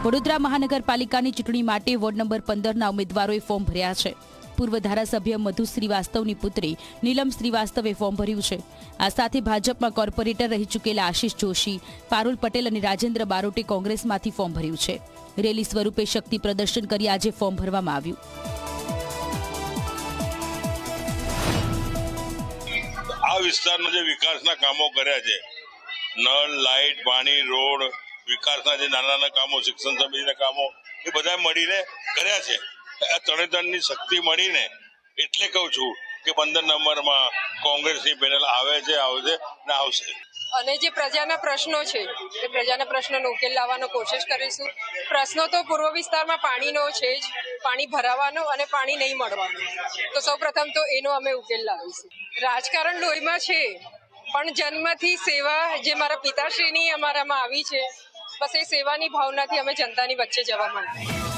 વડોદરા મહાનગરપાલિકાની ચૂંટણી માટે વોર્ડ નંબર 15ના ઉમેદવારોએ ફોર્મ ભર્યા છે. પૂર્વ ધારાસભ્ય મધુ શ્રીવાસ્તવની પુત્રી નીલમ શ્રીવાસ્તવે ફોર્મ ભર્યું છે. આ સાથે ભાજપમાં કોર્પોરેટર રહી ચૂકેલા આશિષ જોશી, પારુલ પટેલ અને રાજેન્દ્ર બારોટે કોંગ્રેસમાંથી ફોર્મ ભર્યું છે. રેલી સ્વરૂપે શક્તિ પ્રદર્શન કરી આજે ફોર્મ ભરવામાં આવ્યું. આ વિસ્તારના જે વિકાસના કામો કર્યા છે, નળ, લાઇટ, પાણી, રોડ, વિકાસના જે નાના નાના કામો, શિક્ષણ સમિતિના કામો, એ બધા મળીને કર્યા છે. આ તરણેતરની શક્તિ મળીને એટલે કહું છું કે 15 નંબરમાં કોંગ્રેસની પેનલ આવે છે, આવશે ને આવશે. અને જે પ્રજાના પ્રશ્નો છે એ પ્રજાના પ્રશ્નોનો ઉકેલ લાવવાનો કોશિશ કરીશું. પ્રશ્નો તો પૂર્વ વિસ્તારમાં પાણીનો છે જ, પાણી ભરાવાનો અને પાણી નહીં મળવાનું. તો સૌપ્રથમ તો એનો અમે ઉકેલ લાવીશું. રાજકારણ લોહીમાં છે, પણ જન્મથી સેવા જે મારા પિતાશ્રીની અમારામાં આવી છે, બસ એ સેવાની ભાવનાથી અમે જનતાની વચ્ચે જવા માંગીએ.